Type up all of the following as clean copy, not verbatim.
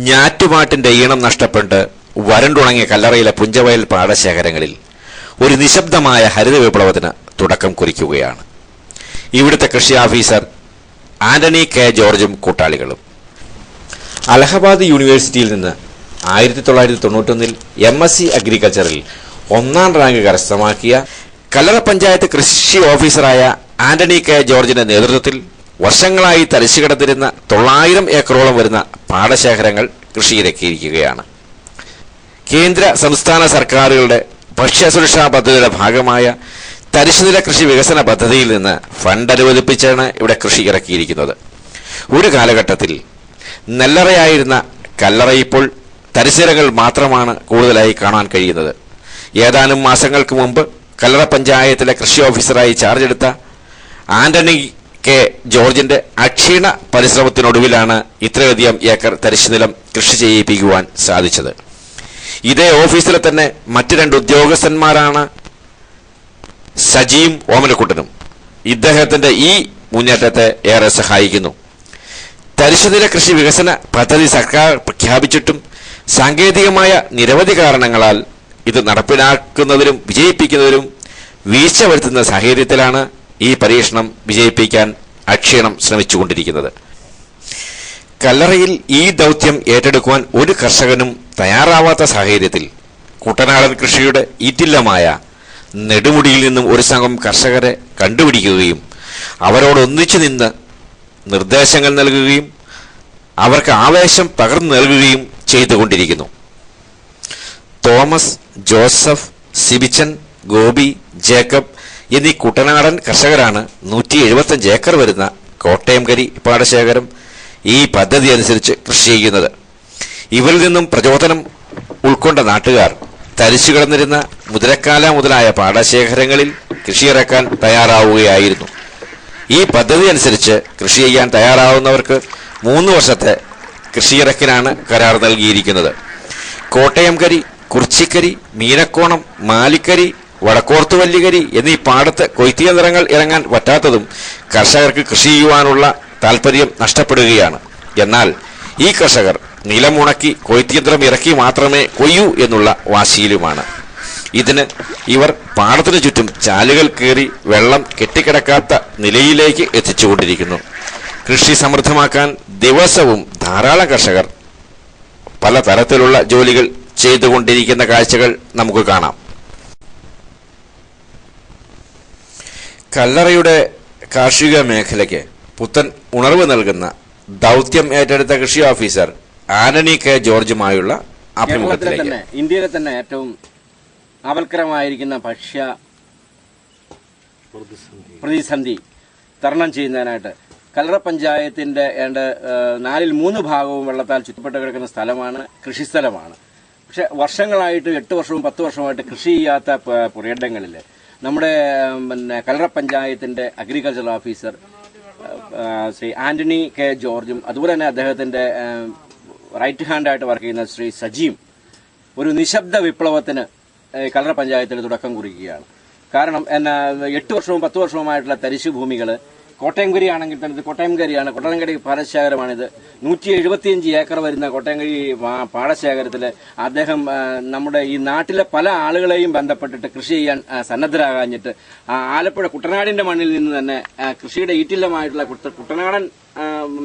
ഞാറ്റുപാട്ടിന്റെ ഈണം നഷ്ടപ്പെട്ട് വരണ്ടുണങ്ങിയ കല്ലറയിലെ പുഞ്ചവയൽ പാടശേഖരങ്ങളിൽ ഒരു നിശബ്ദമായ ഹരിത വിപ്ലവത്തിന് തുടക്കം കുറിക്കുകയാണ് ഇവിടുത്തെ കൃഷി ഓഫീസർ ആന്റണി കെ ജോർജും കൂട്ടാളികളും. അലഹബാദ് യൂണിവേഴ്സിറ്റിയിൽ നിന്ന് 1991 MSc അഗ്രികൾച്ചറിൽ 1ാം റാങ്ക് കരസ്ഥമാക്കിയ കല്ലറ പഞ്ചായത്ത് കൃഷി ഓഫീസറായ ആന്റണി കെ ജോർജിന്റെ നേതൃത്വത്തിൽ വർഷങ്ങളായി തരിശുകിടന്നിരുന്ന 900 ഏക്കറോളം വരുന്ന പാടശേഖരങ്ങൾ കൃഷിയിറക്കിയിരിക്കുകയാണ്. കേന്ദ്ര സംസ്ഥാന സർക്കാരുകളുടെ ഭക്ഷ്യസുരക്ഷാ പദ്ധതിയുടെ ഭാഗമായ തരിശുനില കൃഷി വികസന പദ്ധതിയിൽ നിന്ന് ഫണ്ട് അനുവദിപ്പിച്ചാണ് ഇവിടെ കൃഷി ഇറക്കിയിരിക്കുന്നത്. ഒരു കാലഘട്ടത്തിൽ നെല്ലറയായിരുന്ന കല്ലറ ഇപ്പോൾ തരിശുനിലകൾ മാത്രമാണ് കൂടുതലായി കാണാൻ കഴിയുന്നത്. ഏതാനും മാസങ്ങൾക്ക് മുമ്പ് കല്ലറ പഞ്ചായത്തിലെ കൃഷി ഓഫീസറായി ചാർജ് എടുത്ത ആന്റണി കെ ജോർജിന്റെ അക്ഷീണ പരിശ്രമത്തിനൊടുവിലാണ് ഇത്രയധികം ഏക്കർ തരിശുനിലം കൃഷി ചെയ്യിപ്പിക്കുവാൻ സാധിച്ചത്. ഇതേ ഓഫീസിലെ തന്നെ മറ്റു 2 ഉദ്യോഗസ്ഥന്മാരാണ് സജിയും ഓമനക്കുട്ടനും. ഇദ്ദേഹത്തിന്റെ ഈ മുന്നേറ്റത്തെ ഏറെ സഹായിക്കുന്നു. തരിശുനില കൃഷി വികസന പദ്ധതി സർക്കാർ പ്രഖ്യാപിച്ചിട്ടും സാങ്കേതികമായ നിരവധി കാരണങ്ങളാൽ ഇത് നടപ്പിലാക്കുന്നതിലും വിജയിപ്പിക്കുന്നതിലും വീഴ്ച വരുത്തുന്ന സാഹചര്യത്തിലാണ് ഈ പരീക്ഷണം വിജയിപ്പിക്കാൻ അക്ഷീണം ശ്രമിച്ചുകൊണ്ടിരിക്കുന്നത്. കല്ലറയിൽ ഈ ദൗത്യം ഏറ്റെടുക്കുവാൻ ഒരു കർഷകനും തയ്യാറാവാത്ത സാഹചര്യത്തിൽ കുട്ടനാടൻ കൃഷിയുടെ ഈറ്റില്ലമായ നെടുമുടിയിൽ നിന്നും ഒരു സംഘം കർഷകരെ കണ്ടുപിടിക്കുകയും അവരോടൊന്നിച്ചു നിന്ന് നിർദ്ദേശങ്ങൾ നൽകുകയും അവർക്ക് ആവേശം പകർന്നു നൽകുകയും ചെയ്തുകൊണ്ടിരിക്കുന്നു. Thomas, Joseph, Sibichan, Gopi, Jacob എന്നീ കുട്ടനാടൻ കർഷകരാണ് 175 ഏക്കർ വരുന്ന കോട്ടയംകരി പാടശേഖരം ഈ പദ്ധതി അനുസരിച്ച് കൃഷി ചെയ്യുന്നത്. ഇവരിൽ നിന്നും പ്രചോദനം ഉൾക്കൊണ്ട നാട്ടുകാർ തരിച്ചു കിടന്നിരുന്ന മുതലക്കാല മുതലായ പാടശേഖരങ്ങളിൽ കൃഷിയിറക്കാൻ തയ്യാറാവുകയായിരുന്നു. ഈ പദ്ധതി അനുസരിച്ച് കൃഷി ചെയ്യാൻ തയ്യാറാവുന്നവർക്ക് 3 വർഷത്തെ കൃഷിയിറക്കിനാണ് കരാർ നൽകിയിരിക്കുന്നത്. കോട്ടയംകരി, കുറിച്ചിക്കരി, മീനക്കോണം, മാലിക്കരി, വടക്കോർത്തുവല്ലിക്കരി എന്നീ പാടത്ത് കൊയ്ത്തിയന്ത്രങ്ങൾ ഇറങ്ങാൻ പറ്റാത്തതും കർഷകർക്ക് കൃഷി ചെയ്യുവാനുള്ള താൽപര്യം നഷ്ടപ്പെടുകയാണ്. എന്നാൽ ഈ കർഷകർ നിലമുണക്കി കൊയ്ത്തിയന്ത്രം ഇറക്കി മാത്രമേ കൊയ്യൂ എന്നുള്ള വാശിയിലുമാണ്. ഇതിന് ഇവർ പാടത്തിനു ചുറ്റും ചാലുകൾ കയറി വെള്ളം കെട്ടിക്കിടക്കാത്ത നിലയിലേക്ക് എത്തിച്ചുകൊണ്ടിരിക്കുന്നു. കൃഷി സമൃദ്ധമാക്കാൻ ദിവസവും ധാരാളം കർഷകർ പല തരത്തിലുള്ള ജോലികൾ ചെയ്തുകൊണ്ടിരിക്കുന്ന കാഴ്ചകൾ നമുക്ക് കാണാം. കല്ലറയുടെ കാർഷിക മേഖലയ്ക്ക് പുത്തൻ ഉണർവ് നൽകുന്ന ദൗത്യം ഏറ്റെടുത്ത കൃഷി ഓഫീസർ ആന്റണി കെ ജോർജുമായുള്ള അഭിമുഖത്തിലേക്ക്. ഇന്ത്യയിലെ തന്നെ ഏറ്റവും ആപൽക്കരമായിരിക്കുന്ന ഭക്ഷ്യ പ്രതിസന്ധി തരണം ചെയ്യുന്നതിനായിട്ട് കല്ലറ പഞ്ചായത്തിന്റെ 4/3 ഭാഗവും വെള്ളത്താൽ ചുറ്റപ്പെട്ട് കിടക്കുന്ന സ്ഥലമാണ്, കൃഷിസ്ഥലമാണ്. പക്ഷെ വർഷങ്ങളായിട്ട് 8 വർഷവും 10 വർഷവുമായിട്ട് കൃഷി ചെയ്യാത്ത പുരയിടങ്ങളിൽ നമ്മുടെ കല്ലറ പഞ്ചായത്തിന്റെ agriculture officer Shri Antony K ജോർജും അതുപോലെ തന്നെ അദ്ദേഹത്തിന്റെ റൈറ്റ് ഹാൻഡായിട്ട് വർക്ക് ചെയ്യുന്ന ശ്രീ സജിയും ഒരു നിശബ്ദ വിപ്ലവത്തിന് കല്ലറ പഞ്ചായത്തിൽ തുടക്കം കുറിക്കുകയാണ്. കാരണം 8 വർഷവും 10 വർഷവുമായിട്ടുള്ള തരിശു ഭൂമികൾ കോട്ടയംകരി ആണെങ്കിൽ തന്നെ ഇത് കോട്ടയംകരിയാണ്, കോട്ടയംകരി പാടശേഖരമാണിത്. 175 ഏക്കർ വരുന്ന കോട്ടയംകരി പാടശേഖരത്തിൽ അദ്ദേഹം നമ്മുടെ ഈ നാട്ടിലെ പല ആളുകളെയും ബന്ധപ്പെട്ടിട്ട് കൃഷി ചെയ്യാൻ സന്നദ്ധരാകാഞ്ഞിട്ട് ആലപ്പുഴ കുട്ടനാടിന്റെ മണ്ണിൽ നിന്ന് തന്നെ കൃഷിയുടെ ഈറ്റില്ലമായിട്ടുള്ള കുട്ടനാടൻ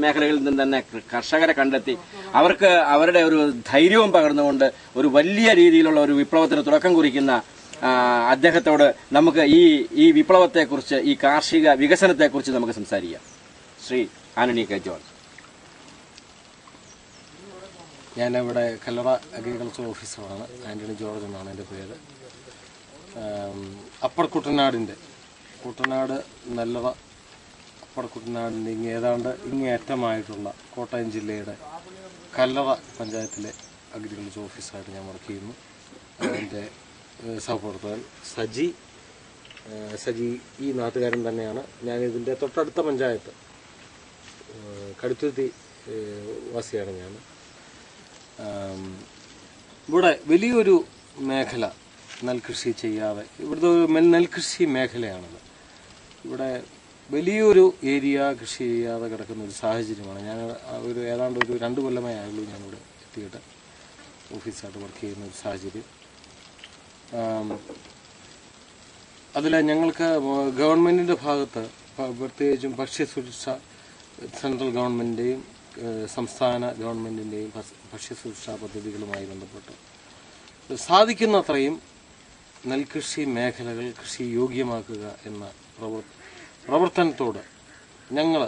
മേഖലകളിൽ നിന്ന് തന്നെ കർഷകരെ കണ്ടെത്തി അവർക്ക് അവരുടെ ഒരു ധൈര്യവും പകർന്നുകൊണ്ട് ഒരു വലിയ രീതിയിലുള്ള ഒരു വിപ്ലവത്തിന് തുടക്കം കുറിക്കുന്ന അദ്ദേഹത്തോട് നമുക്ക് ഈ വിപ്ലവത്തെക്കുറിച്ച്, ഈ കാർഷിക വികസനത്തെക്കുറിച്ച് നമുക്ക് സംസാരിക്കാം. Shri Antony K George. ഞാനിവിടെ കല്ലറ അഗ്രികൾച്ചർ ഓഫീസറാണ്. ആന്റണി ജോർജ് എന്നാണ് എൻ്റെ പേര്. അപ്പർ കുട്ടനാട് നെല്ലറ അപ്പർ കുട്ടനാടിൻ്റെ ഇങ്ങേയറ്റമായിട്ടുള്ള കോട്ടയം ജില്ലയുടെ കല്ലറ പഞ്ചായത്തിലെ അഗ്രികൾച്ചർ ഓഫീസറായിട്ട് ഞാൻ വർക്ക് ചെയ്യുന്നു. എൻ്റെ സഹപ്രവർത്തകൻ സജി ഈ നാട്ടുകാരൻ തന്നെയാണ്. ഞാനിതിൻ്റെ തൊട്ടടുത്ത പഞ്ചായത്ത് കടുത്തുരുത്തി വാസിയാണ് ഞാൻ. ഇവിടെ വലിയൊരു മേഖല നെൽകൃഷി ചെയ്യാതെ, ഇവിടുത്തെ ഒരു നെൽകൃഷി മേഖലയാണത്. ഇവിടെ വലിയൊരു ഏരിയ കൃഷി ചെയ്യാതെ കിടക്കുന്ന ഒരു സാഹചര്യമാണ്. ഞാൻ ഏതാണ്ട് ഒരു 2 കൊല്ലമേ ആയുള്ളൂ ഞാനിവിടെ വ്യക്തിയുടെ ഓഫീസായിട്ട് വർക്ക് ചെയ്യുന്ന ഒരു സാഹചര്യം. അതിൽ ഞങ്ങൾക്ക് ഗവൺമെൻറ്റിൻ്റെ ഭാഗത്ത് പ്രത്യേകിച്ചും ഭക്ഷ്യസുരക്ഷ സെൻട്രൽ ഗവൺമെൻറ്റിൻ്റെയും സംസ്ഥാന ഗവൺമെൻറ്റിൻ്റെയും ഭക്ഷ്യസുരക്ഷാ പദ്ധതികളുമായി ബന്ധപ്പെട്ട് സാധിക്കുന്നത്രയും നെൽകൃഷി മേഖലകൾ കൃഷി യോഗ്യമാക്കുക എന്ന പ്രവർത്തനത്തോട് ഞങ്ങൾ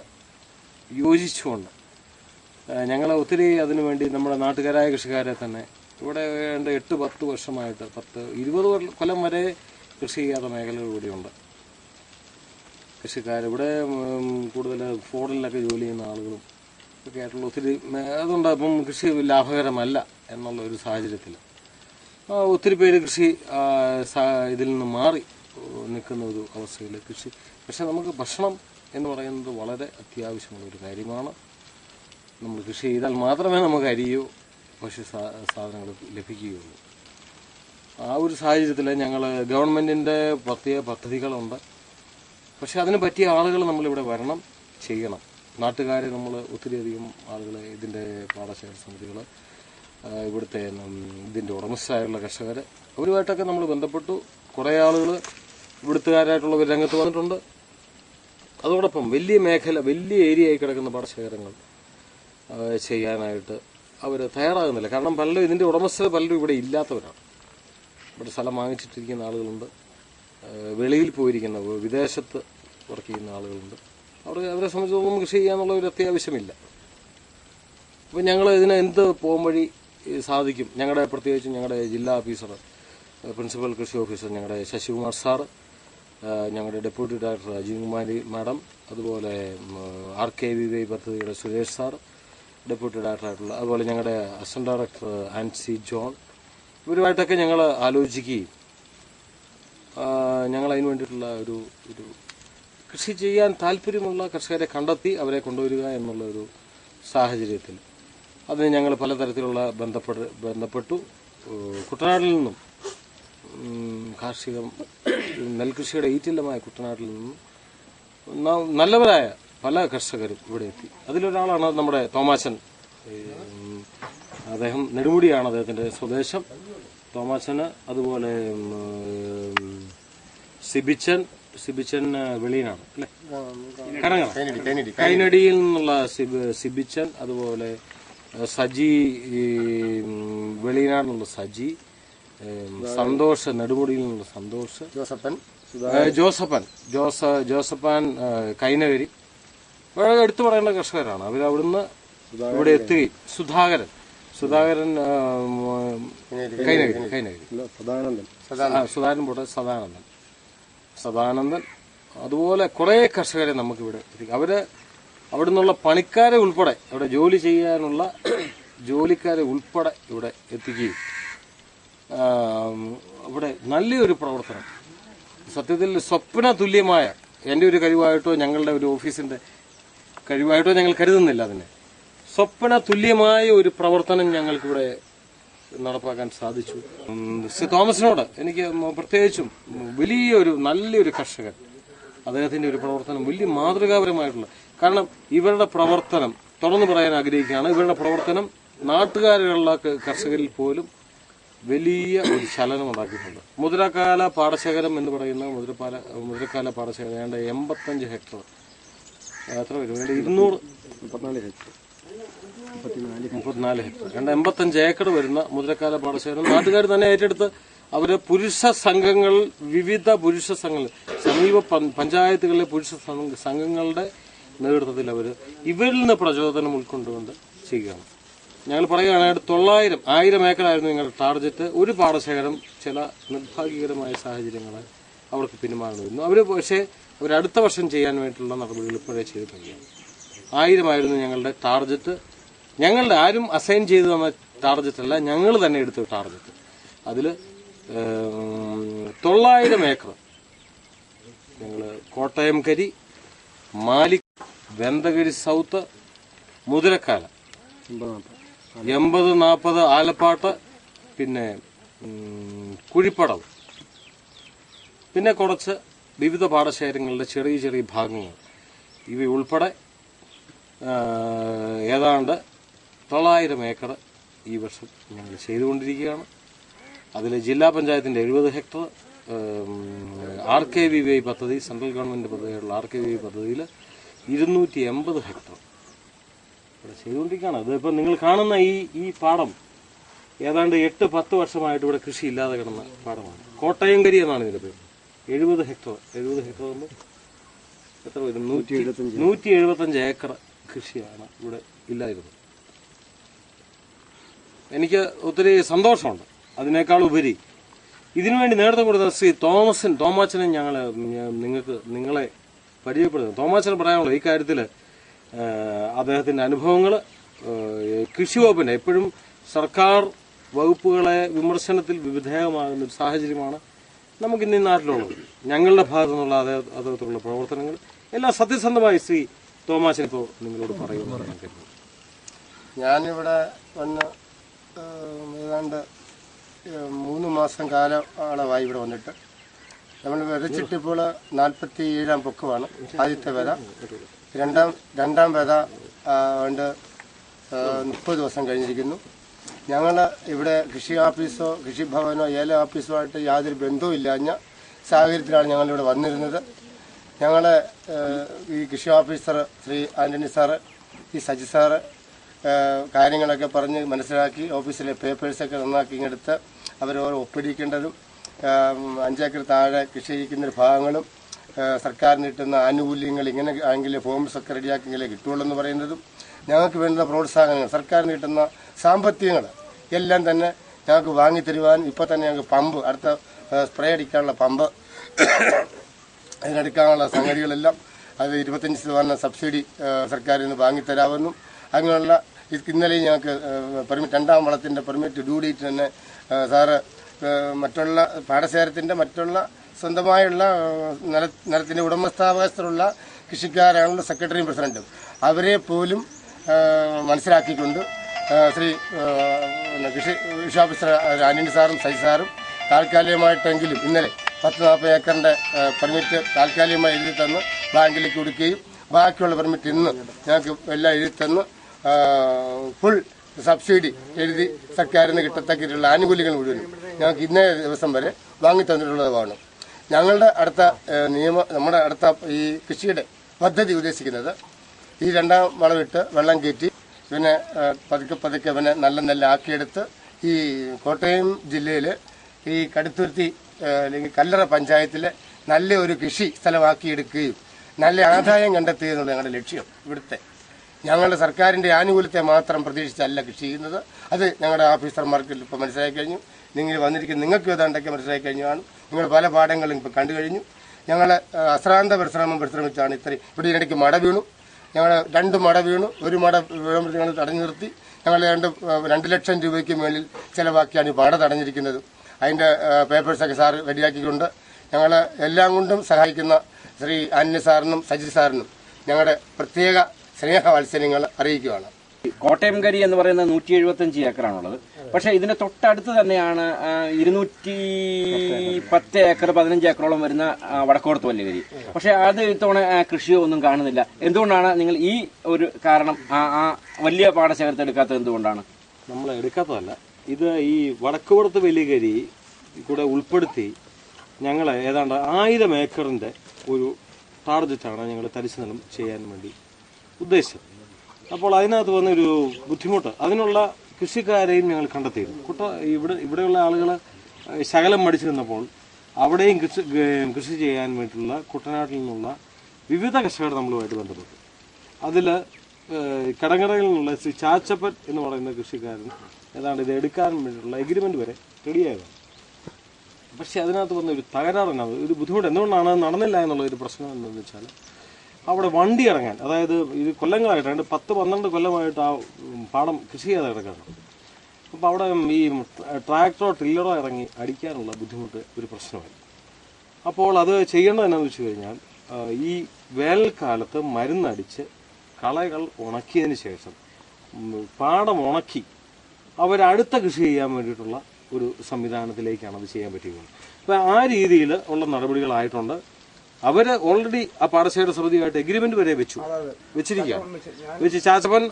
യോജിച്ചുകൊണ്ട് ഞങ്ങൾ ഒത്തിരി അതിനുവേണ്ടി നമ്മുടെ നാട്ടുകാരായ കൃഷിക്കാരെ തന്നെ ഇവിടെ 8-10 വർഷമായിട്ട് 10-20 കൊല്ലം വരെ കൃഷി ചെയ്യാത്ത മേഖലകൾ കൂടിയുണ്ട്. കൃഷിക്കാർ ഇവിടെ കൂടുതൽ ഫോറിനിലൊക്കെ ജോലി ചെയ്യുന്ന ആളുകളും ഒക്കെ ആയിട്ടുള്ള ഒത്തിരി അതുകൊണ്ട് അപ്പം കൃഷി ലാഭകരമല്ല എന്നുള്ള ഒരു സാഹചര്യത്തിൽ ഒത്തിരി പേര് കൃഷി ഇതിൽ നിന്ന് മാറി നിൽക്കുന്ന ഒരു അവസ്ഥയിൽ കൃഷി. പക്ഷെ നമുക്ക് ഭക്ഷണം എന്ന് പറയുന്നത് വളരെ അത്യാവശ്യമുള്ള ഒരു കാര്യമാണ്. നമ്മൾ കൃഷി ചെയ്താൽ മാത്രമേ നമുക്ക് അരിയോ ഭക്ഷ്യ സാധനങ്ങൾ ലഭിക്കുകയുള്ളൂ. ആ ഒരു സാഹചര്യത്തിൽ ഞങ്ങൾ ഗവൺമെൻറ്റിൻ്റെ പ്രത്യേക പദ്ധതികളുണ്ട്. പക്ഷെ അതിന് പറ്റിയ ആളുകൾ നമ്മളിവിടെ വരണം, ചെയ്യണം. നാട്ടുകാരെ നമ്മൾ ഒത്തിരിയധികം ആളുകളെ ഇതിൻ്റെ പാടശേഖര സമിതികൾ ഇവിടുത്തെ ഇതിൻ്റെ ഉടമസ്ഥരായുള്ള കർഷകർ അവരുമായിട്ടൊക്കെ നമ്മൾ ബന്ധപ്പെട്ടു. കുറേ ആളുകൾ ഇവിടുത്തുകാരായിട്ടുള്ളവർ രംഗത്ത് വന്നിട്ടുണ്ട്. അതോടൊപ്പം വലിയ മേഖല വലിയ ഏരിയ ആയി കിടക്കുന്ന പാടശേഖരങ്ങൾ ചെയ്യാനായിട്ട് അവർ തയ്യാറാകുന്നില്ല. കാരണം പലരും ഇതിൻ്റെ ഉടമസ്ഥർ പലരും ഇവിടെ ഇല്ലാത്തവരാണ്. ഇവിടെ സ്ഥലം വാങ്ങിച്ചിട്ടിരിക്കുന്ന ആളുകളുണ്ട്, വെളിയിൽ പോയിരിക്കുന്ന വിദേശത്ത് വർക്ക് ചെയ്യുന്ന ആളുകളുണ്ട്. അവരെ സംബന്ധിച്ചിടത്തോളം കൃഷി ചെയ്യാന്നുള്ള ഒരു അത്യാവശ്യമില്ല. അപ്പം ഞങ്ങൾ ഇതിന് എന്ത് പോംവഴി സാധിക്കും? പ്രത്യേകിച്ചും ഞങ്ങളുടെ ജില്ലാ ഓഫീസർ, പ്രിൻസിപ്പൽ കൃഷി ഓഫീസർ ഞങ്ങളുടെ ശശികുമാർ സാർ, ഞങ്ങളുടെ deputy director Ajeev Kumari madam, അതുപോലെ RKVY പദ്ധതിയുടെ സുരേഷ് സാർ ഡെപ്യൂട്ടി ഡയറക്ടറായിട്ടുള്ള, അതുപോലെ ഞങ്ങളുടെ അസിസ്റ്റന്റ് ഡയറക്ടർ ആൻസി ജോൺ, ഇവരുമായിട്ടൊക്കെ ഞങ്ങൾ ആലോചിക്കുകയും ഞങ്ങൾ അതിന് വേണ്ടിയിട്ടുള്ള ഒരു കൃഷി ചെയ്യാൻ താല്പര്യമുള്ള കർഷകരെ കണ്ടെത്തി അവരെ കൊണ്ടുവരിക എന്നുള്ള ഒരു സാഹചര്യത്തിൽ അതിന് ഞങ്ങൾ പലതരത്തിലുള്ള ബന്ധപ്പെട്ടു. കുട്ടനാട്ടിൽ നിന്നും കാർഷിക നെൽകൃഷിയുടെ ഈറ്റില്ലമായ കുട്ടനാട്ടിൽ നിന്നും നല്ലവരായ പല കർഷകരും ഇവിടെ എത്തി. അതിലൊരാളാണ് നമ്മുടെ തോമാച്ചൻ. അദ്ദേഹം നെടുമുടിയാണ് അദ്ദേഹത്തിൻ്റെ സ്വദേശം. തോമാച്ചന്, അതുപോലെ സിബിച്ചൻ വെളിയിലാണ് അല്ലേ, കൈനടിയിൽ നിന്നുള്ള സിബിച്ചൻ, അതുപോലെ സജി വെളിയിനാടിനുള്ള സജി, സന്തോഷ് നെടുമുടിയിൽ നിന്നുള്ള സന്തോഷ്, ജോസപ്പൻ കൈനകരി എടുത്തു പറയേണ്ട കർഷകരാണ്. അവരവിടുന്ന് ഇവിടെ എത്തുകയും സുധാകരൻ കൈനകരി സദാനന്ദൻ, അതുപോലെ കുറേ കർഷകരെ നമുക്കിവിടെ എത്തിക്കും. അവിടെ നിന്നുള്ള പണിക്കാരെ ഉൾപ്പെടെ അവിടെ ജോലി ചെയ്യാനുള്ള ജോലിക്കാരെ ഉൾപ്പെടെ ഇവിടെ എത്തിക്കുകയും ഇവിടെ നല്ലൊരു പ്രവർത്തനം, സത്യത്തിൽ സ്വപ്ന തുല്യമായ, എൻ്റെ ഒരു കഴിവായിട്ടോ ഞങ്ങളുടെ ഒരു ഓഫീസിന്റെ കഴിവായിട്ടോ ഞങ്ങൾ കരുതുന്നില്ല, അതിനെ സ്വപ്ന തുല്യമായ ഒരു പ്രവർത്തനം ഞങ്ങൾക്കിവിടെ നടപ്പാക്കാൻ സാധിച്ചു. ശ്രീ തോമസിനോട് എനിക്ക് പ്രത്യേകിച്ചും നല്ലൊരു കർഷകൻ, അദ്ദേഹത്തിന്റെ ഒരു പ്രവർത്തനം വലിയ മാതൃകാപരമായിട്ടുള്ള, കാരണം ഇവരുടെ പ്രവർത്തനം തുറന്നു പറയാൻ ആഗ്രഹിക്കുകയാണ്. ഇവരുടെ പ്രവർത്തനം നാട്ടുകാരുള്ള കർഷകരിൽ പോലും വലിയ ഒരു ചലനം ഉണ്ടാക്കിയിട്ടുണ്ട്. മുതിരക്കാല പാടശേഖരം എന്ന് പറയുന്ന മുതിരക്കാല പാടശേഖരം ഏതാണ്ട് 85 ഹെക്ടർ, എത്ര വരും? 234 ഹെക്ടർ, 85 ഏക്കർ വരുന്ന മുതിരക്കാല പാടശേഖരം നാട്ടുകാർ തന്നെ ഏറ്റെടുത്ത് അവര് വിവിധ പുരുഷ സംഘങ്ങൾ, സമീപ പഞ്ചായത്തുകളിലെ പുരുഷ സംഘങ്ങളുടെ നേതൃത്വത്തിൽ ഇവരിൽ നിന്ന് പ്രചോദനം ഉൾക്കൊണ്ടുകൊണ്ട് ചെയ്യുകയാണ്. ഞങ്ങൾ പറയുകയാണ് 1000 ഏക്കറായിരുന്നു ഞങ്ങളുടെ ടാർഗറ്റ്. ഒരു പാടശേഖരം ചില നിർഭാഗ്യകരമായ സാഹചര്യങ്ങളാൽ അവർക്ക് പിന്മാറേണ്ടി വരുന്നു. പക്ഷേ അടുത്ത വർഷം ചെയ്യാൻ വേണ്ടിയിട്ടുള്ള നടപടികൾ ഇപ്പോഴേ ചെയ്ത് കഴിയാണ്. 1000 ആയിരുന്നു ഞങ്ങളുടെ ടാർഗറ്റ്. ഞങ്ങളുടെ ആരും അസൈൻ ചെയ്തു തന്ന ടാർഗറ്റ് അല്ല, ഞങ്ങൾ തന്നെ എടുത്ത ടാർഗറ്റ്. അതിൽ 900 ഏക്കർ ഞങ്ങൾ കോട്ടയംകരി, മാലിക്, വെന്തകരി സൗത്ത്, മുതിരക്കാല, 80-40 ആലപ്പാട്ട്, പിന്നെ കുഴിപ്പടവ്, പിന്നെ കുറച്ച് വിവിധ പാടശേഖരങ്ങളുടെ ചെറിയ ചെറിയ ഭാഗങ്ങൾ ഇവ ഉൾപ്പെടെ ഏതാണ്ട് 900 ഏക്കർ ഈ വർഷം ഞങ്ങൾ ചെയ്തുകൊണ്ടിരിക്കുകയാണ്. അതിൽ ജില്ലാ പഞ്ചായത്തിൻ്റെ 70 ഹെക്ടർ, RKVY പദ്ധതി, സെൻട്രൽ ഗവൺമെൻറ് പദ്ധതിയുള്ള RKVY പദ്ധതിയിൽ 280 ഹെക്ടർ ഇവിടെ ചെയ്തുകൊണ്ടിരിക്കുകയാണ്. അതിപ്പോൾ നിങ്ങൾ കാണുന്ന ഈ പാടം ഏതാണ്ട് 8-10 വർഷമായിട്ട് ഇവിടെ കൃഷി ഇല്ലാതെ കിടന്ന പാടമാണ്. കോട്ടയംകരി എന്നാണ് ഇതിൻ്റെ പേര്. 70 ഹെക്ടർ കൊണ്ട് എത്ര വരും? 175 ഏക്കർ കൃഷിയാണ് ഇവിടെ ഇല്ലായിരുന്നത്. എനിക്ക് ഒത്തിരി സന്തോഷമുണ്ട്. അതിനേക്കാൾ ഉപരി ഇതിനുവേണ്ടി നേതൃത്വം കൊടുത്ത ശ്രീ തോമാച്ചനെ നിങ്ങളെ പരിചയപ്പെടുത്തുന്നു. തോമാച്ചന് പറയാനുള്ളത് ഈ കാര്യത്തിൽ അദ്ദേഹത്തിൻ്റെ അനുഭവങ്ങൾ, കൃഷി വകുപ്പിൻ്റെ എപ്പോഴും സർക്കാർ വകുപ്പുകളെ വിമർശനത്തിൽ വിധേയമാകുന്ന ഒരു സാഹചര്യമാണ് നമുക്കിന്ന് ഈ നാട്ടിലുള്ളത്. ഞങ്ങളുടെ ഭാഗത്തു നിന്നുള്ള അദ്ദേഹത്തിലുള്ള പ്രവർത്തനങ്ങൾ എല്ലാം സത്യസന്ധമായി ശ്രീ തോമാച്ചൻ ഇപ്പോൾ നിങ്ങളോട് പറയുമെന്ന് കരുതുന്നു. ഞാനിവിടെ വന്ന് ഏതാണ്ട് 3 മാസം കാലമായി ഇവിടെ വന്നിട്ട്. നമ്മൾ വിതച്ചിട്ടിപ്പോൾ 47-ാം പൊക്കമാണ് ആദ്യത്തെ വിത. രണ്ടാം വിത കൊണ്ട് 30 ദിവസം കഴിഞ്ഞിരിക്കുന്നു. ഞങ്ങൾ ഇവിടെ കൃഷി ഓഫീസോ കൃഷിഭവനോ ഏല ഓഫീസോ ആയിട്ട് യാതൊരു ബന്ധവും ഇല്ലാഞ്ഞ സാഹചര്യത്തിലാണ് ഞങ്ങളിവിടെ വന്നിരുന്നത്. ഞങ്ങളെ ഈ കൃഷി ഓഫീസർ ശ്രീ ആൻ്റണി സാറ്, ഈ സജി സാറ് കാര്യങ്ങളൊക്കെ പറഞ്ഞ് മനസ്സിലാക്കി ഓഫീസിലെ പേപ്പേഴ്സൊക്കെ നന്നാക്കി ഇങ്ങെടുത്ത് അവരോരോ ഒപ്പിടിക്കേണ്ടതും 5 ഏക്കർ താഴെ കൃഷി ചെയ്യുന്ന ഭാഗങ്ങളും സർക്കാരിന് കിട്ടുന്ന ആനുകൂല്യങ്ങൾ ഇങ്ങനെ ആണെങ്കിൽ ഫോംസൊക്കെ റെഡിയാക്കിയെങ്കിലേ കിട്ടുള്ളൂ എന്ന് പറയുന്നതും, ഞങ്ങൾക്ക് വേണ്ടുന്ന പ്രോത്സാഹനങ്ങൾ, സർക്കാരിന് കിട്ടുന്ന സാമ്പത്തികങ്ങൾ എല്ലാം തന്നെ ഞങ്ങൾക്ക് വാങ്ങിത്തരുവാൻ ഇപ്പോൾ തന്നെ ഞങ്ങൾക്ക് പമ്പ്, അടുത്ത സ്പ്രേ അടിക്കാനുള്ള പമ്പ്, അതിനെടുക്കാനുള്ള സംഗതികളെല്ലാം അത് 25% സബ്സിഡി സർക്കാരിൽ നിന്ന് വാങ്ങിത്തരാമെന്നും, അങ്ങനെയുള്ള ഇന്നലെ ഞങ്ങൾക്ക് പെർമിറ്റ്, 2ാം വളത്തിൻ്റെ പെർമിറ്റ് ഡ്യൂ ഡേറ്റ് തന്നെ സാറ് മറ്റുള്ള പാടശേഖരത്തിൻ്റെ മറ്റുള്ള സ്വന്തമായുള്ള നിലത്തിൻ്റെ ഉടമസ്ഥാവകാശത്തിലുള്ള കൃഷിക്കാരാണല്ലോ സെക്രട്ടറിയും പ്രസിഡന്റും, അവരെ പോലും മനസ്സിലാക്കിക്കൊണ്ട് ശ്രീ കൃഷി ഓഫീസർ ആന്റണി സാറും സജി സാറും താൽക്കാലികമായിട്ടെങ്കിലും ഇന്നലെ 10-40 ഏക്കറിൻ്റെ പെർമിറ്റ് താൽക്കാലികമായി എഴുതി തന്ന് ബാങ്കിലേക്ക് കൊടുക്കുകയും ബാക്കിയുള്ള പെർമിറ്റ് ഇന്ന് ഞങ്ങൾക്ക് എല്ലാം എഴുതി തന്ന് ഫുൾ സബ്സിഡി എഴുതി സർക്കാരിൽ നിന്ന് കിട്ടത്തക്കിട്ടുള്ള ആനുകൂല്യങ്ങൾ മുഴുവനും ഞങ്ങൾക്ക് ഇന്നേ ദിവസം വരെ വാങ്ങിത്തന്നിട്ടുള്ളതാണ്. ഞങ്ങളുടെ അടുത്ത നമ്മുടെ അടുത്ത ഈ കൃഷിയുടെ പദ്ധതി ഉദ്ദേശിക്കുന്നത് ഈ 2ാം വളമിട്ട് വെള്ളം കയറ്റി പിന്നെ പതുക്കെ പിന്നെ നല്ല ആക്കിയെടുത്ത് ഈ കോട്ടയം ജില്ലയിൽ ഈ കടുത്തുരുത്തി അല്ലെങ്കിൽ കല്ലറ പഞ്ചായത്തിലെ നല്ല ഒരു കൃഷി സ്ഥലമാക്കിയെടുക്കുകയും നല്ല ആദായം കണ്ടെത്തുക എന്നുള്ള ഞങ്ങളുടെ ലക്ഷ്യം. ഇവിടുത്തെ ഞങ്ങളുടെ സർക്കാരിൻ്റെ ആനുകൂല്യത്തെ മാത്രം പ്രതീക്ഷിച്ചല്ല കൃഷി ചെയ്യുന്നത്. അത് ഞങ്ങളുടെ ഓഫീസർമാർക്ക് ഇപ്പോൾ മനസ്സിലാക്കി കഴിഞ്ഞു. നിങ്ങൾ വന്നിരിക്കുന്ന നിങ്ങൾക്ക് ഏതാണ്ടൊക്കെ മനസ്സിലാക്കി കഴിഞ്ഞാണ്. നിങ്ങൾ പല പാഠങ്ങളും ഇപ്പോൾ കണ്ടു കഴിഞ്ഞു. ഞങ്ങൾ അശ്രാന്ത പരിശ്രമിച്ചാണ് ഇത്രയും. ഇവിടെ ഇതിനിടയ്ക്ക് മട വീണു, ഞങ്ങൾ 2 മട വീണു. ഒരു മട വീഴുമ്പോൾ ഞങ്ങൾ തടഞ്ഞു നിർത്തി. ഞങ്ങൾ 2 ലക്ഷം രൂപയ്ക്ക് മേളിൽ ചിലവാക്കിയാണ് ഈ മട തടഞ്ഞിരിക്കുന്നത്. അതിൻ്റെ പേപ്പേഴ്സൊക്കെ സാർ റെഡിയാക്കിക്കൊണ്ട് ഞങ്ങൾ എല്ലാം കൊണ്ടും സഹായിക്കുന്ന ശ്രീ ആന്റണി സാറിനും സജി സാറിനും ഞങ്ങളുടെ പ്രത്യേക സ്നേഹവാത്സല്യങ്ങൾ അറിയിക്കുകയാണ്. കോട്ടയംകരി എന്ന് പറയുന്നത് 175 ഏക്കറാണുള്ളത്. പക്ഷേ ഇതിന് തൊട്ടടുത്ത് തന്നെയാണ് 210 ഏക്കർ 15 ഏക്കറോളം വരുന്ന വടക്കോടത്ത് വല്യകരി. പക്ഷെ അത് ഇത്തവണ കൃഷിയോ ഒന്നും കാണുന്നില്ല. എന്തുകൊണ്ടാണ് നിങ്ങൾ ഈ ഒരു കാരണം ആ വലിയ പാടശേഖരത്തെ എടുക്കാത്തത്? എന്തുകൊണ്ടാണ്? നമ്മൾ എടുക്കാത്തതല്ല, ഇത് ഈ വടക്കോടത്ത് വല്യകരി കൂടെ ഉൾപ്പെടുത്തി ഞങ്ങൾ ഏതാണ്ട് 1000 ഏക്കറിൻ്റെ ഒരു ടാർജറ്റാണ് ഞങ്ങൾ തരിശു നിലം ചെയ്യാൻ വേണ്ടി ഉദ്ദേശിച്ചത്. അപ്പോൾ അതിനകത്ത് വന്നൊരു ബുദ്ധിമുട്ട്, അതിനുള്ള കൃഷിക്കാരെയും ഞങ്ങൾ കണ്ടെത്തിയിരുന്നു. ഇവിടെയുള്ള ആളുകൾ ശകലം മടിച്ചു നിന്നപ്പോൾ അവിടെയും കൃഷി ചെയ്യാൻ വേണ്ടിയിട്ടുള്ള കുട്ടനാട്ടിൽ നിന്നുള്ള വിവിധ കർഷകർ നമ്മളുമായിട്ട് ബന്ധപ്പെട്ടു. അതിൽ കടങ്ങറയിൽ നിന്നുള്ള ശ്രീ ചാച്ചപ്പൻ എന്ന് പറയുന്ന കൃഷിക്കാരൻ ഏതാണ്ട് ഇത് എടുക്കാൻ വേണ്ടിയിട്ടുള്ള എഗ്രിമെൻ്റ് വരെ റെഡിയായതാണ്. പക്ഷേ അതിനകത്ത് വന്ന ഒരു തകരാറുണ്ടാകും, ഒരു ബുദ്ധിമുട്ട്. എന്തുകൊണ്ടാണ് നടന്നില്ല എന്നുള്ളൊരു പ്രശ്നം എന്താണെന്ന് വെച്ചാൽ അവിടെ വണ്ടി ഇറങ്ങാൻ, അതായത് ഇത് കൊല്ലങ്ങളായിട്ട് 10-12 കൊല്ലമായിട്ട് ആ പാടം കൃഷി ചെയ്യാതെ കിടക്കണം. അപ്പോൾ അവിടെ ഈ ട്രാക്ടറോ ട്രില്ലറോ ഇറങ്ങി അടിക്കാനുള്ള ബുദ്ധിമുട്ട് ഒരു പ്രശ്നമായി. അപ്പോൾ അത് ചെയ്യേണ്ടത് എന്നാന്ന് വെച്ച് കഴിഞ്ഞാൽ ഈ വേനൽക്കാലത്ത് മരുന്നടിച്ച് കളകൾ ഉണക്കിയതിന് ശേഷം പാടം ഉണക്കി അവരടുത്ത കൃഷി ചെയ്യാൻ വേണ്ടിയിട്ടുള്ള ഒരു സംവിധാനത്തിലേക്കാണ് അത് ചെയ്യാൻ പറ്റുന്നത്. അപ്പോൾ ആ രീതിയിൽ ഉള്ള നടപടികളായിട്ടുണ്ട്. അവര് ഓൾറെഡി ആ പാടശേഖര സമിതിയായിട്ട് എഗ്രിമെന്റ് വരെ വെച്ചിരിക്കുകയാണ്. ചാച്ചപ്പൻ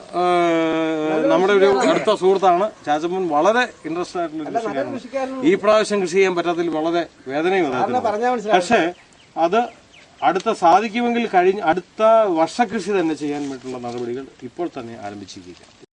നമ്മുടെ ഒരു അടുത്ത സുഹൃത്താണ്. ചാച്ചപ്പൻ വളരെ ഇൻട്രസ്റ്റ് ആയിട്ടുള്ള കൃഷിക്കാരനാണ്. ഈ പ്രാവശ്യം കൃഷി ചെയ്യാൻ പറ്റാത്തതിൽ വളരെ വേദനയും പക്ഷേ അത് സാധിക്കുമെങ്കിൽ അടുത്ത വർഷകൃഷി തന്നെ ചെയ്യാൻ വേണ്ടിയിട്ടുള്ള നടപടികൾ ഇപ്പോൾ തന്നെ ആരംഭിച്ചിരിക്കുകയാണ്.